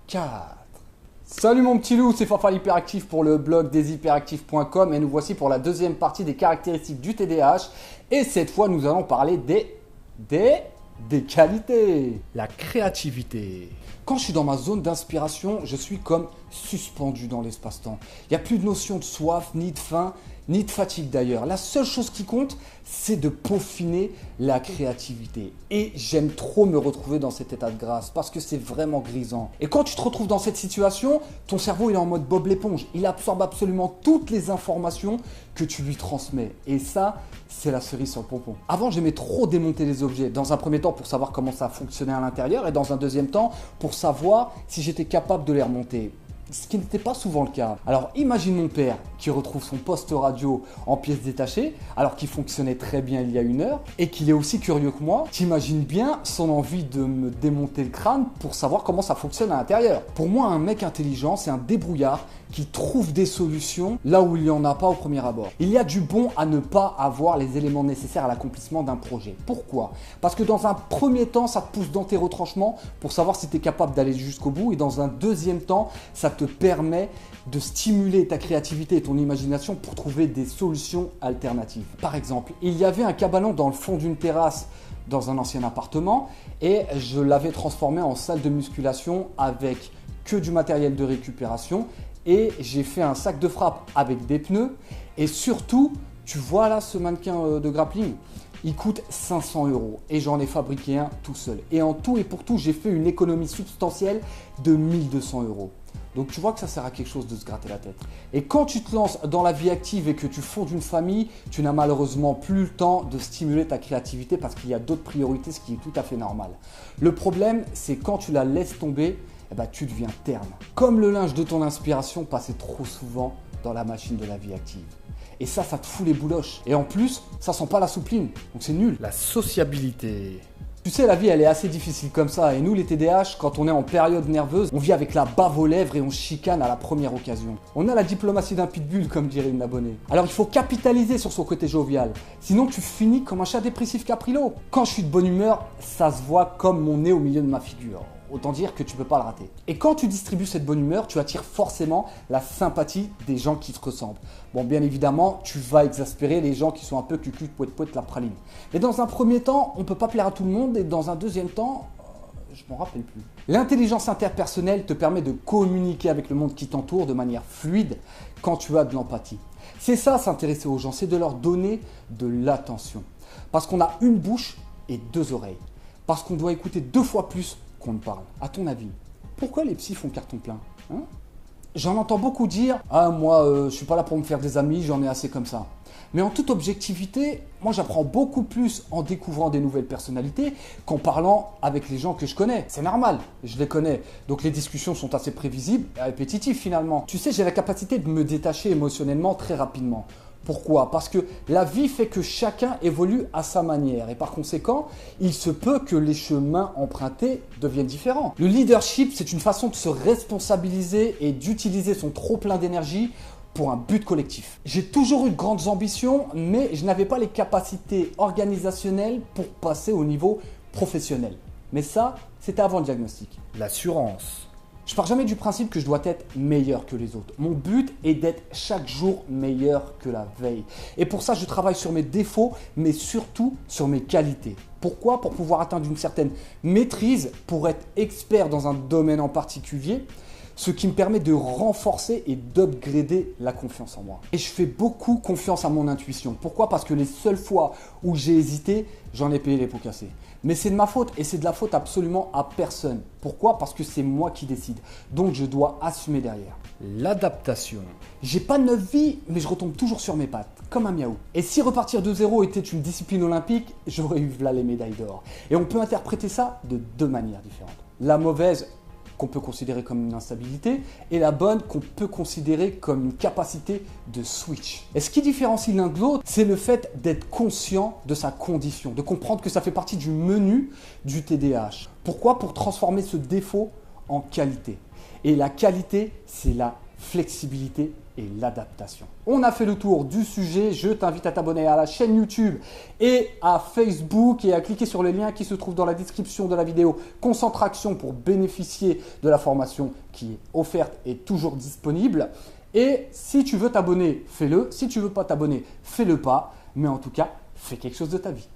4. Salut mon petit loup, c'est Fafa l'hyperactif pour le blog deshyperactifs.com et nous voici pour la deuxième partie des caractéristiques du TDAH et cette fois nous allons parler des qualités. La créativité. Quand je suis dans ma zone d'inspiration, je suis comme suspendu dans l'espace-temps. Il n'y a plus de notion de soif, ni de faim, ni de fatigue d'ailleurs. La seule chose qui compte, c'est de peaufiner la créativité. Et j'aime trop me retrouver dans cet état de grâce parce que c'est vraiment grisant. Et quand tu te retrouves dans cette situation, ton cerveau il est en mode Bob l'éponge. Il absorbe absolument toutes les informations que tu lui transmets. Et ça, c'est la cerise sur le pompon. Avant, j'aimais trop démonter les objets. Dans un premier temps, pour savoir comment ça fonctionnait à l'intérieur. Et dans un deuxième temps, pour savoir si j'étais capable de les remonter. Ce qui n'était pas souvent le cas. Alors imagine mon père qui retrouve son poste radio en pièces détachées alors qu'il fonctionnait très bien il y a une heure et qu'il est aussi curieux que moi. T'imagines bien son envie de me démonter le crâne pour savoir comment ça fonctionne à l'intérieur. Pour moi, un mec intelligent, c'est un débrouillard qui trouve des solutions là où il n'y en a pas au premier abord. Il y a du bon à ne pas avoir les éléments nécessaires à l'accomplissement d'un projet. Pourquoi ? Parce que dans un premier temps, ça te pousse dans tes retranchements pour savoir si tu es capable d'aller jusqu'au bout et dans un deuxième temps, ça te permet de stimuler ta créativité et ton imagination pour trouver des solutions alternatives. Par exemple, il y avait un cabanon dans le fond d'une terrasse dans un ancien appartement et je l'avais transformé en salle de musculation avec que du matériel de récupération et j'ai fait un sac de frappe avec des pneus et surtout, tu vois là ce mannequin de grappling, il coûte 500 € et j'en ai fabriqué un tout seul. Et en tout et pour tout, j'ai fait une économie substantielle de 1200 €. Donc tu vois que ça sert à quelque chose de se gratter la tête. Et quand tu te lances dans la vie active et que tu fondes une famille, tu n'as malheureusement plus le temps de stimuler ta créativité parce qu'il y a d'autres priorités, ce qui est tout à fait normal. Le problème, c'est quand tu la laisses tomber, tu deviens terne. Comme le linge de ton inspiration passé trop souvent dans la machine de la vie active. Et ça te fout les bouloches. Et en plus, ça sent pas la soupline. Donc c'est nul. La sociabilité. Tu sais, la vie, elle est assez difficile comme ça. Et nous, les TDAH, quand on est en période nerveuse, on vit avec la bave aux lèvres et on chicane à la première occasion. On a la diplomatie d'un pitbull, comme dirait une abonnée. Alors, il faut capitaliser sur son côté jovial. Sinon, tu finis comme un chat dépressif caprilo. Quand je suis de bonne humeur, ça se voit comme mon nez au milieu de ma figure. Autant dire que tu ne peux pas le rater. Et quand tu distribues cette bonne humeur, tu attires forcément la sympathie des gens qui te ressemblent. Bon, bien évidemment, tu vas exaspérer les gens qui sont un peu cucu, poète, la praline. Mais dans un premier temps, on ne peut pas plaire à tout le monde et dans un deuxième temps, je m'en rappelle plus. L'intelligence interpersonnelle te permet de communiquer avec le monde qui t'entoure de manière fluide quand tu as de l'empathie. C'est ça, s'intéresser aux gens, c'est de leur donner de l'attention. Parce qu'on a une bouche et deux oreilles. Parce qu'on doit écouter 2 fois plus qu'on ne parle. À ton avis, pourquoi les psys font carton plein, hein? J'en entends beaucoup dire « Ah, moi, je suis pas là pour me faire des amis, j'en ai assez comme ça. » Mais en toute objectivité, moi j'apprends beaucoup plus en découvrant des nouvelles personnalités qu'en parlant avec les gens que je connais. C'est normal, je les connais. Donc les discussions sont assez prévisibles et répétitives finalement. Tu sais, j'ai la capacité de me détacher émotionnellement très rapidement. Pourquoi ? Parce que la vie fait que chacun évolue à sa manière et par conséquent, il se peut que les chemins empruntés deviennent différents. Le leadership, c'est une façon de se responsabiliser et d'utiliser son trop-plein d'énergie pour un but collectif. J'ai toujours eu de grandes ambitions, mais je n'avais pas les capacités organisationnelles pour passer au niveau professionnel. Mais ça, c'était avant le diagnostic. L'assurance. Je pars jamais du principe que je dois être meilleur que les autres. Mon but est d'être chaque jour meilleur que la veille. Et pour ça, je travaille sur mes défauts, mais surtout sur mes qualités. Pourquoi ? Pour pouvoir atteindre une certaine maîtrise, pour être expert dans un domaine en particulier, ce qui me permet de renforcer et d'upgrader la confiance en moi. Et je fais beaucoup confiance à mon intuition. Pourquoi ? Parce que les seules fois où j'ai hésité, j'en ai payé les pots cassés. Mais c'est de ma faute et c'est de la faute absolument à personne. Pourquoi ? Parce que c'est moi qui décide. Donc je dois assumer derrière. L'adaptation. J'ai pas 9 vies, mais je retombe toujours sur mes pattes, comme un miaou. Et si repartir de zéro était une discipline olympique, j'aurais eu là les médailles d'or. Et on peut interpréter ça de 2 manières différentes. La mauvaise, qu'on peut considérer comme une instabilité, et la bonne qu'on peut considérer comme une capacité de switch. Et ce qui différencie l'un de l'autre, c'est le fait d'être conscient de sa condition, de comprendre que ça fait partie du menu du TDAH. Pourquoi ? Pour transformer ce défaut en qualité. Et la qualité, c'est la flexibilité et l'adaptation. On a fait le tour du sujet, je t'invite à t'abonner à la chaîne YouTube et à Facebook et à cliquer sur les liens qui se trouvent dans la description de la vidéo. Concentre Action pour bénéficier de la formation qui est offerte et toujours disponible. Et si tu veux t'abonner, fais-le. Si tu ne veux pas t'abonner, fais-le pas. Mais en tout cas, fais quelque chose de ta vie.